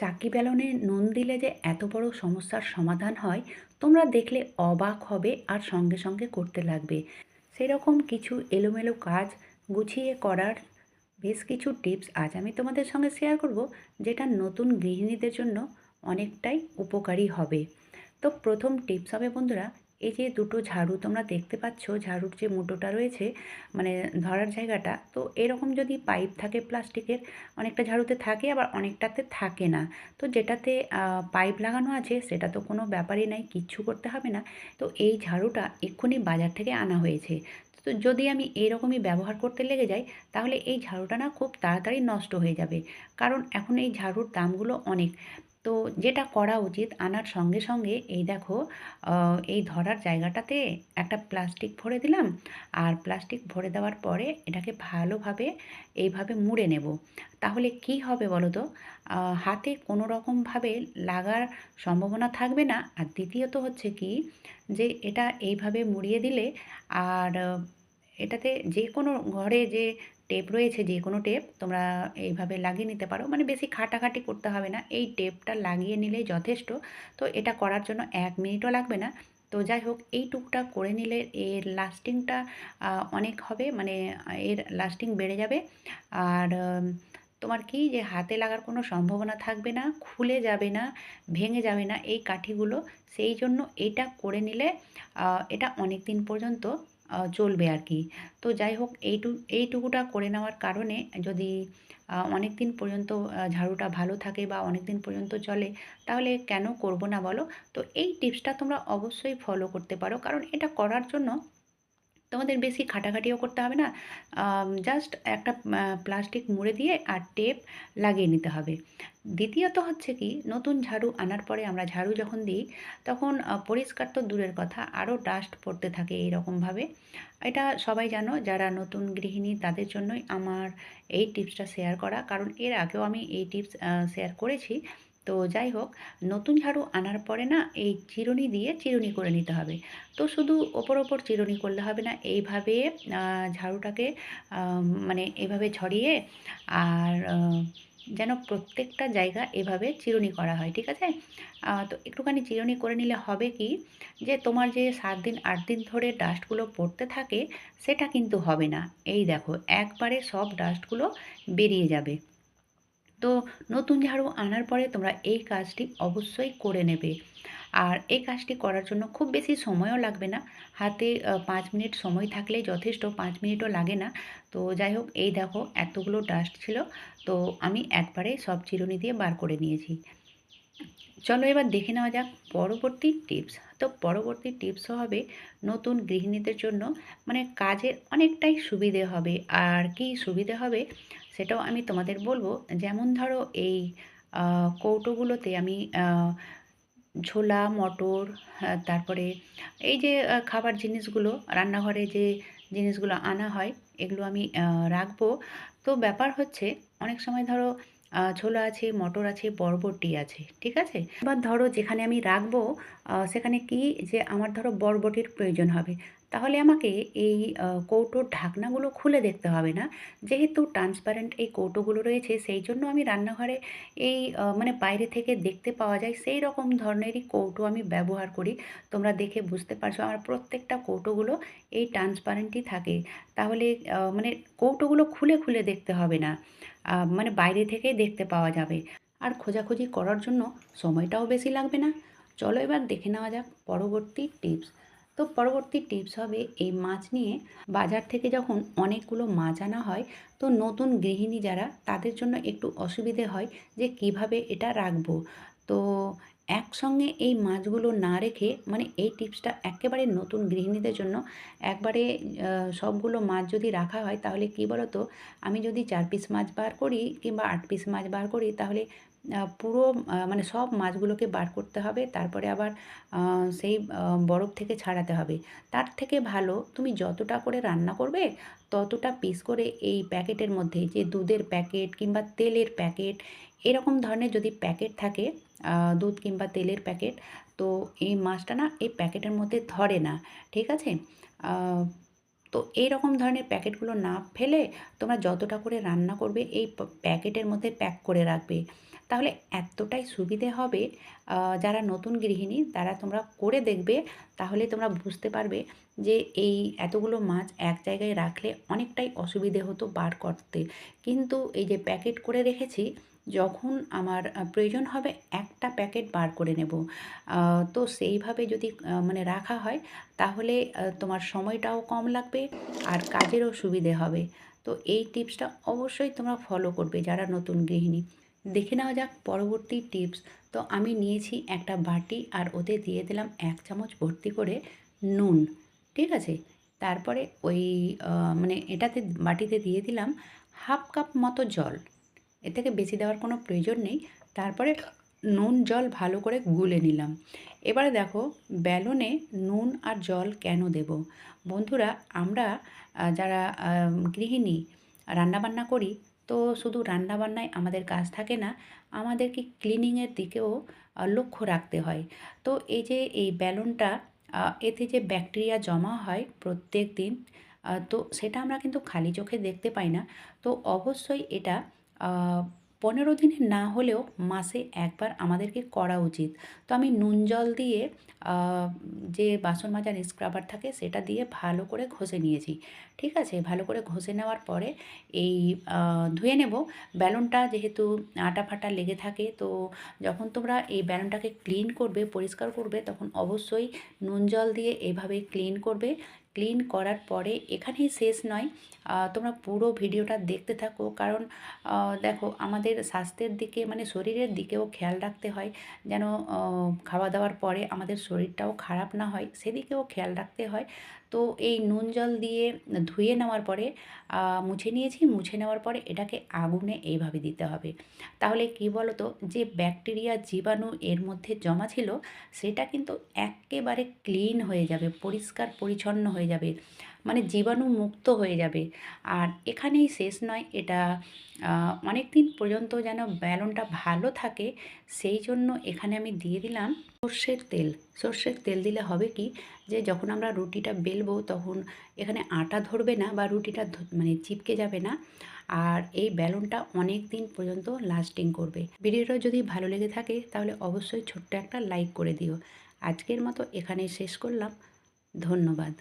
চাকি বেলনে নুন দিলে যে এত বড় সমস্যার সমাধান হয়, তোমরা দেখলে অবাক হবে আর সঙ্গে সঙ্গে করতে লাগবে। সেরকম কিছু এলোমেলো কাজ গুছিয়ে করার বেশ কিছু টিপস আজ আমি তোমাদের সঙ্গে শেয়ার করব, যেটা নতুন গৃহিণীদের জন্য অনেকটাই উপকারী হবে। তো প্রথম টিপস হবে বন্ধুরা, এই যে দুটো ঝাড়ু তোমরা দেখতে পাচ্ছ, ঝাড়ুর যে মুঠোটা রয়েছে মানে ধরার জায়গাটা, তো এরকম যদি পাইপ থাকে প্লাস্টিকের, অনেকটা ঝাড়ুতে থাকে আবার অনেকটাতে থাকে না। তো যেটাতে পাইপ লাগানো আছে সেটা তো কোনো ব্যাপারই নাই, কিচ্ছু করতে হবে না। তো এই ঝাড়ুটা এক্ষুনি বাজার থেকে আনা হয়েছে। তো যদি আমি এরকমই ব্যবহার করতে লেগে যাই, তাহলে এই ঝাড়ুটা না খুব তাড়াতাড়ি নষ্ট হয়ে যাবে। কারণ এখন এই ঝাড়ুর দামগুলো অনেক। তো যেটা করা উচিত, আনার সঙ্গে সঙ্গে এই দেখো, এই ধরার জায়গাটাতে একটা প্লাস্টিক ভরে দিলাম। আর প্লাস্টিক ভরে দেওয়ার পরে এটাকে ভালোভাবে এইভাবে মুড়ে নেব। তাহলে কি হবে বলো তো? হাতে কোনো রকমভাবে লাগার সম্ভাবনা থাকবে না। আর দ্বিতীয়ত হচ্ছে কি, যে এটা এইভাবে মুড়িয়ে দিলে আর এটাতে যে কোনো ঘরে যে টেপ রয়েছে, যে কোনো টেপ তোমরা এইভাবে লাগিয়ে নিতে পারো। মানে বেশি খাটাখাটি করতে হবে না, এই টেপটা লাগিয়ে নিলেই যথেষ্ট। তো এটা করার জন্য 1 মিনিটও লাগবে না। তো যাই হোক, এই টুকটা করে নিলে এর লাস্টিংটা অনেক হবে, মানে এর লাস্টিং বেড়ে যাবে। আর তোমার কি যে হাতে লাগার কোনো সম্ভাবনা থাকবে না, খুলে যাবে না, ভেঙে যাবে না এই কাঠিগুলো। সেই জন্য এটা করে নিলে এটা অনেক দিন পর্যন্ত চলবে আর কি। তো যাই হোক, এইটুকুটা করে নেওয়ার কারণে যদি অনেক দিন পর্যন্ত ঝাড়ুটা ভালো থাকে বা অনেক দিন পর্যন্ত চলে, তাহলে কেন করব না বলো? তো এই টিপসটা তোমরা অবশ্যই ফলো করতে পারো, কারণ এটা করার জন্য তোমাদের বেশি খাটাখাটিও করতে হবে না। জাস্ট একটা প্লাস্টিক মুড়ে দিয়ে আর টেপ লাগিয়ে নিতে হবে। দ্বিতীয়ত হচ্ছে কি, নতুন ঝাড়ু আনার পরে আমরা ঝাড়ু যখন দিই, তখন পরিষ্কার তো দূরের কথা, আরও ডাস্ট পড়তে থাকে এইরকমভাবে। এটা সবাই জানো, যারা নতুন গৃহিণী তাদের জন্যই আমার এই টিপসটা শেয়ার করা, কারণ এর আগেও আমি এই টিপস শেয়ার করেছি। তো যাই হোক, নতুন ঝাড়ু আনার পরে না এই চিরুনি দিয়ে চিরুনি করে নিতে হবে। তো শুধু ওপর ওপর চিরুনি করলে হবে না, এইভাবে ঝাড়ুটাকে মানে এভাবে ছড়িয়ে আর যেন প্রত্যেকটা জায়গা এভাবে চিরুনি করা হয়, ঠিক আছে? তো একটুখানি চিরুনি করে নিলে হবে কি, যে তোমার যে 7 দিন 8 দিন ধরে ডাস্টগুলো পড়তে থাকে, সেটা কিন্তু হবে না। এই দেখো, একবারে সব ডাস্টগুলো বেরিয়ে যাবে। তো নতুন ঝাড়ু আনার পরে তোমরা এই কাজটি অবশ্যই করে নেবে। আর এই কাজটি করার জন্য খুব বেশি সময়ও লাগবে না। হাতে 5 মিনিট সময় থাকলেই যথেষ্ট, 5 মিনিটও লাগে না। তো যাই হোক, এই দেখো এতগুলো ডাস্ট ছিল। তো আমি একবারে সব চিরুনি দিয়ে বার করে নিয়েছি। চলো এবার দেখে নেওয়া যাক পরবর্তী টিপস। তো পরবর্তী টিপসও হবে নতুন গৃহিণীদের জন্য, মানে কাজের অনেকটাই সুবিধে হবে। আর কি সুবিধে হবে সেটাও আমি তোমাদের বলবো। যেমন ধরো, এই কৌটোগুলোতে আমি ছোলা, মটর, তারপরে এই যে খাবার জিনিসগুলো, রান্নাঘরে যে জিনিসগুলো আনা হয়, এগুলো আমি রাখবো। তো ব্যাপার হচ্ছে, অনেক সময় ধরো ছোলা আছে, মটর আছে, বরবটি আছে, ঠিক আছে? এবার ধরো যেখানে আমি রাখবো সেখানে কি, যে আমার ধরো বরবটির প্রয়োজন হবে। তাহলে আমাকে এই কৌটোর ঢাকনাগুলো খুলে দেখতে হবে না। যেহেতু ট্রান্সপারেন্ট এই কৌটোগুলো রয়েছে, সেই জন্য আমি রান্নাঘরে এই মানে বাইরে থেকে দেখতে পাওয়া যায় সেই রকম ধরনেরই কৌটো আমি ব্যবহার করি। তোমরা দেখে বুঝতে পারছো, আমার প্রত্যেকটা কৌটোগুলো এই ট্রান্সপারেন্টই থাকে। তাহলে মানে কৌটোগুলো খুলে খুলে দেখতে হবে না, মানে বাইরে থেকেই দেখতে পাওয়া যাবে। আর খোঁজাখুঁজি করার জন্য সময়টাও বেশি লাগবে না। চলো এবার দেখে নেওয়া যাক পরবর্তী টিপস। তো পরবর্তী টিপস হবে এই মাছ নিয়ে। বাজার থেকে যখন অনেকগুলো মাছ আনা হয়, তো নতুন গৃহিণী যারা, তাদের জন্য একটু অসুবিধে হয় যে কিভাবে এটা রাখবো। তো একসঙ্গে এই মাছগুলো না রেখে, মানে এই টিপসটা একেবারে নতুন গৃহিণীদের জন্য। একবারে সবগুলো মাছ যদি রাখা হয়, তাহলে কি বলো তো, আমি যদি 4 পিস মাছ বার করি কিংবা 8 পিস মাছ বার করি, তাহলে পুরো মানে সব মাছগুলোকে বার করতে হবে, তারপরে আবার সেই বরফ থেকে ছাড়াতে হবে। তার থেকে ভালো তুমি যতটা করে রান্না করবে, ততটা পিস করে এই প্যাকেটের মধ্যে, যে দুধের প্যাকেট কিংবা তেলের প্যাকেট, এরকম ধরনের যদি প্যাকেট থাকে, দুধ কিংবা তেলের প্যাকেট, তো এই মাছটা না এই প্যাকেটের মধ্যে ধরে না, ঠিক আছে? আহ, তো এইরকম ধরনের প্যাকেটগুলো না ফেলে তোমরা যতটা করে রান্না করবে এই প্যাকেটের মধ্যে প্যাক করে রাখবে। তাহলে এতটাই সুবিধে হবে। যারা নতুন গৃহিণী তারা তোমরা করে দেখবে, তাহলে তোমরা বুঝতে পারবে যে এই এতগুলো মাছ এক জায়গায় রাখলে অনেকটাই অসুবিধে হতো বার করতে। কিন্তু এই যে প্যাকেট করে রেখেছি, যখন আমার প্রয়োজন হবে একটা প্যাকেট বার করে নেব। তো সেইভাবে যদি মানে রাখা হয়, তাহলে তোমার সময়টাও কম লাগবে আর কাজেরও সুবিধে হবে। তো এই টিপসটা অবশ্যই তোমরা ফলো করবে যারা নতুন গৃহিণী। দেখে নেওয়া যাক পরবর্তী টিপস। তো আমি নিয়েছি একটা বাটি আর ওতে দিয়ে দিলাম 1 চামচ ভর্তি করে নুন। ঠিক আছে? তারপরে ওই মানে এটাতে বাটিতে দিয়ে দিলাম 1/2 কাপ মতো জল। এর থেকে বেশি দেওয়ার কোনো প্রয়োজন নেই। তারপরে নুন জল ভালো করে গুলে নিলাম। এবারে দেখো বেলনে নুন আর জল কেন দেব? বন্ধুরা, আমরা যারা গৃহিণী রান্নাবান্না করি, তো শুধু রান্নাবান্নায় আমাদের কাজ থাকে না, আমাদেরকে ক্লিনিংয়ের দিকেও লক্ষ্য রাখতে হয়। তো এই যে এই বেলনটা, এতে যে ব্যাকটেরিয়া জমা হয় প্রত্যেকদিন, তো সেটা আমরা কিন্তু খালি চোখে দেখতে পাই না। তো অবশ্যই এটা আ ১৫ দিনে না হলেও মাসে ১ বার আমাদেরকে করা উচিত। তো আমি নুন জল দিয়ে আ যে বাসন মাজার স্ক্রাবার থাকে সেটা দিয়ে ভালো করে ঘষে নিয়েছি। ঠিক আছে? ভালো করে ঘষে নেওয়ার পরে এই আ ধুয়ে নেব। বেলনটা যেহেতু আটা-ফাটা লেগে থাকে, তো যখন তোমরা এই বেলনটাকে ক্লিন করবে, পরিষ্কার করবে, তখন অবশ্যই নুন জল দিয়ে এভাবেই ক্লিন করবে। ক্লিন করার পরে এখানেই শেষ নয়। তোমরা পুরো ভিডিওটা দেখতে থাকো, কারণ দেখো আমাদের স্বাস্থ্যের দিকে মানে শরীরের দিকেও খেয়াল রাখতে হয়, যেন খাওয়া-দাওয়ার পরে আমাদের শরীরটাও খারাপ না হয়, সেদিকেও খেয়াল রাখতে হয়। তো এই নুন জল দিয়ে ধুয়ে নেওয়ার পরে মুছে নিয়েছি। মুছে নেওয়ার পরে এটাকে আগুনে এইভাবে দিতে হবে। তাহলে কি বলো তো, যে ব্যাকটেরিয়া জীবাণু এর মধ্যে জমা ছিল, সেটা কিন্তু এক্কেবারে ক্লিন হয়ে যাবে, পরিষ্কার পরিচ্ছন্ন হয়ে যাবে। মানে জীবাণু মুক্ত হয়ে যাবে। আর এখানেই শেষ নয়, এটা অনেকদিন পর্যন্ত যেন বেলনটা ভালো থাকে, সেই জন্য এখানে আমি দিয়ে দিলাম সর্ষের তেল। সর্ষের তেল দিলে হবে কি, যে যখন আমরা রুটিটা বেলবো তখন এখানে আটা ধরবে না বা রুটিটা মানে চিপকে যাবে না। আর এই বেলনটা অনেক দিন পর্যন্ত লাস্টিং করবে। ভিডিওটা যদি ভালো লেগে থাকে তাহলে অবশ্যই ছোট্ট একটা লাইক করে দিও। আজকের মতো এখানেই শেষ করলাম। ধন্যবাদ।